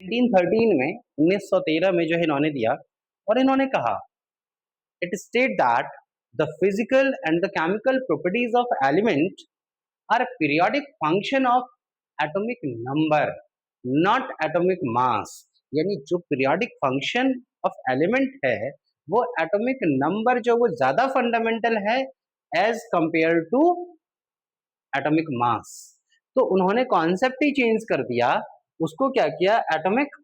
1913 में 1913 में जो है इन्होंने दिया और इन्होंने कहा it state that the physical and the chemical properties of element are periodic function of atomic number not atomic mass. यानी जो पीरियोडिक फंक्शन ऑफ एलिमेंट है वो एटॉमिक नंबर जो वो ज्यादा फंडामेंटल है as compare to atomic mass. तो उन्होंने कॉन्सेप्ट ही चेंज कर दिया, उसको क्या किया, एटॉमिक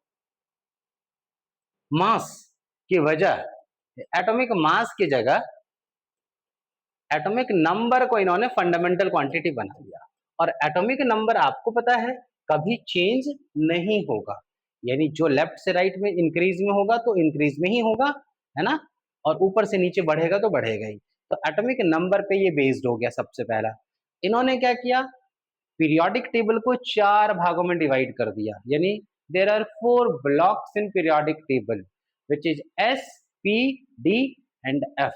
मास की वजह, एटॉमिक मास की जगह एटॉमिक नंबर को इन्होंने फंडामेंटल क्वांटिटी बना दिया। और एटॉमिक नंबर आपको पता है कभी चेंज नहीं होगा, यानी जो लेफ्ट से राइट में इंक्रीज में होगा तो इंक्रीज में ही होगा, है ना, और ऊपर से नीचे बढ़ेगा तो बढ़ेगा ही। तो एटॉमिक नंबर पे ये बेस्ड हो गया। सबसे पहला इन्होंने क्या किया, पीरियोडिक टेबल को 4 भागों में डिवाइड कर दिया, यानी there are 4 blocks in periodic table which is S, P, D and F.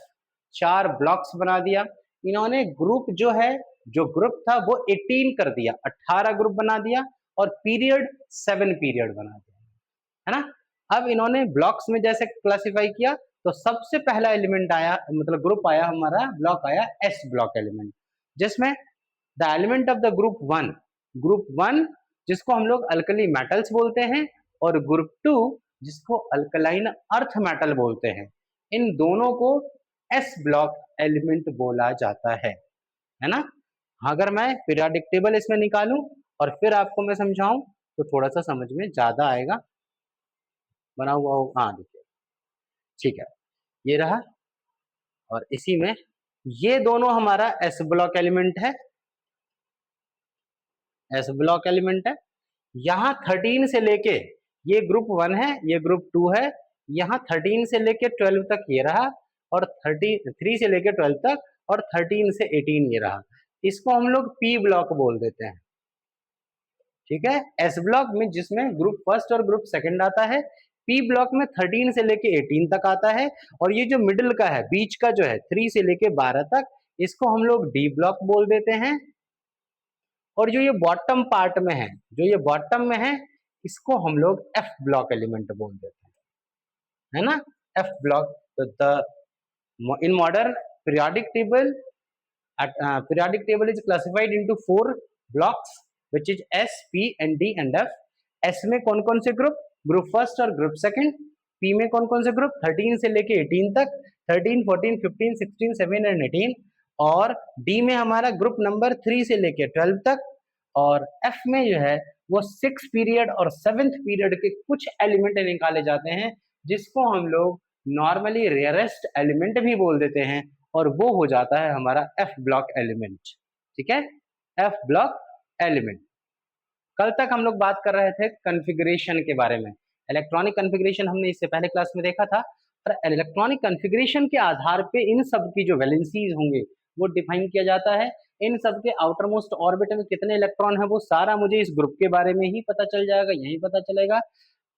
4 blocks बना दिया इन्होंने। ग्रुप जो है, जो ग्रुप था वो 18 कर दिया, 18 ग्रुप बना दिया, और पीरियड 7 पीरियड बना दिया, है ना। अब इन्होंने ब्लॉक्स में जैसे क्लासिफाई किया तो सबसे पहला एलिमेंट आया, मतलब ग्रुप आया हमारा, ब्लॉक आया एस ब्लॉक एलिमेंट, जिसमें the element of the group one जिसको हम लोग अल्कली मेटल्स बोलते हैं, और ग्रुप 2 जिसको अल्कलाइन अर्थ मेटल बोलते हैं, इन दोनों को एस ब्लॉक एलिमेंट बोला जाता है ना। अगर मैं पीरियोडिक टेबल इसमें निकालूं और फिर आपको मैं समझाऊं तो थोड़ा सा समझ में ज्यादा आएगा। बना हुआ हो, हाँ देखिए, ठीक है, ये रहा। और इसी में ये दोनों हमारा एस ब्लॉक एलिमेंट है, एस ब्लॉक एलिमेंट है। यहाँ 13 से लेके, ये ग्रुप 1 है, ये ग्रुप 2 है, यहाँ 13 से लेके 12 तक ये रहा, और 3 से लेके 12 तक, और 13 से 18 ये रहा। इसको हम लोग पी ब्लॉक बोल देते हैं, ठीक है। एस ब्लॉक में जिसमें ग्रुप फर्स्ट और ग्रुप सेकंड आता है, पी ब्लॉक में 13 से लेके 18 तक आता है, और ये जो मिडिल का है, बीच का जो है 3 से लेके 12 तक, इसको हम लोग डी ब्लॉक बोल देते हैं। और जो ये बॉटम पार्ट में है, जो ये बॉटम में है, इसको हम लोग एफ ब्लॉक एलिमेंट बोल देते हैं, है ना, एफ ब्लॉक। तो the in modern periodic table, periodic table is classified into 4 blocks which is S, P and D and F। S में कौन कौन से ग्रुप, ग्रुप फर्स्ट और ग्रुप सेकंड। P में कौन कौन से ग्रुप, 13 से लेके 18 तक, 13, 14, 15, 16, 17 एंड 18। और D में हमारा ग्रुप नंबर 3 से लेके 12 तक। और F में जो है वो 6 पीरियड और 7th पीरियड के कुछ एलिमेंट निकाले जाते हैं, जिसको हम लोग नॉर्मली रेयरेस्ट एलिमेंट भी बोल देते हैं, और वो हो जाता है हमारा एफ ब्लॉक एलिमेंट, ठीक है, एफ ब्लॉक एलिमेंट। कल तक हम लोग बात कर रहे थे कॉन्फ़िगरेशन के बारे में। इलेक्ट्रॉनिक कॉन्फ़िगरेशन हमने इससे पहले क्लास में देखा था, और इलेक्ट्रॉनिक कॉन्फ़िगरेशन के आधार पे इन सब की जो वैलेंसीज होंगे वो डिफाइन किया जाता है। इन सब के आउटर मोस्ट ऑर्बिट में कितने इलेक्ट्रॉन है वो सारा मुझे इस ग्रुप के बारे में ही पता चल जाएगा, यही पता चलेगा।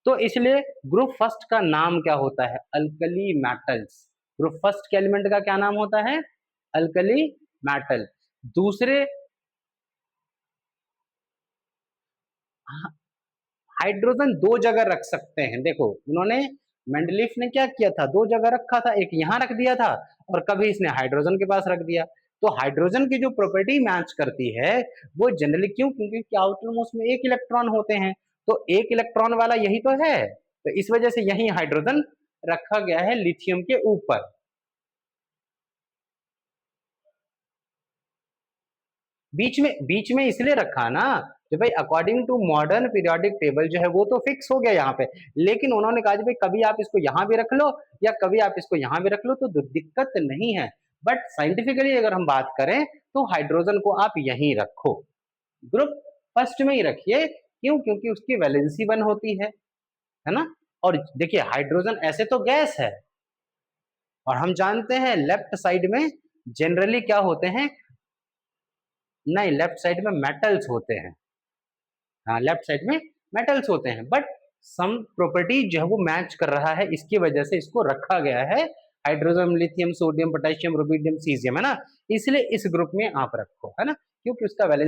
तो इसलिए ग्रुप फर्स्ट का नाम क्या होता है, अल्कली मेटल्स। ग्रुप फर्स्ट के एलिमेंट का क्या नाम होता है, अल्कली मेटल। दूसरे हाइड्रोजन 2 जगह रख सकते हैं। देखो उन्होंने, मेंडलीफ ने क्या किया था, 2 जगह रखा था, एक यहां रख दिया था और कभी इसने हाइड्रोजन के पास रख दिया। तो हाइड्रोजन की जो प्रॉपर्टी मैच करती है वो जनरली क्यों, क्योंकि आउटर मोस्ट में 1 इलेक्ट्रॉन होते हैं, तो 1 इलेक्ट्रॉन वाला यही तो है, तो इस वजह से यही हाइड्रोजन रखा गया है लिथियम के ऊपर। बीच में इसलिए रखा ना कि भाई according to modern periodic table जो है वो तो फिक्स हो गया यहाँ पे, लेकिन उन्होंने कहा भाई कभी आप इसको यहाँ भी रख लो या कभी आप इसको यहाँ भी रख लो तो दिक्कत नहीं है। बट साइंटिफिकली अगर हम बात करें तो हाइड्रोजन को आप यहीं रखो, ग्रुप फर्स्ट में ही रखिए। क्यों, क्योंकि उसकी वैलेंसी 1 होती है ना। और देखिए हाइड्रोजन ऐसे तो गैस है, और हम जानते हैं लेफ्ट साइड में जनरली क्या होते हैं, नहीं लेफ्ट साइड में मेटल्स होते हैं, हाँ लेफ्ट साइड में मेटल्स होते हैं, बट सम प्रॉपर्टी जो है वो मैच कर रहा है, इसकी वजह से इसको रखा गया है hydrogen, lithium, sodium, potassium, rubidium, caesium, है ना। इसलिए इस ग्रुप में आप रखो, है ना, क्योंकि उसका वैलेंस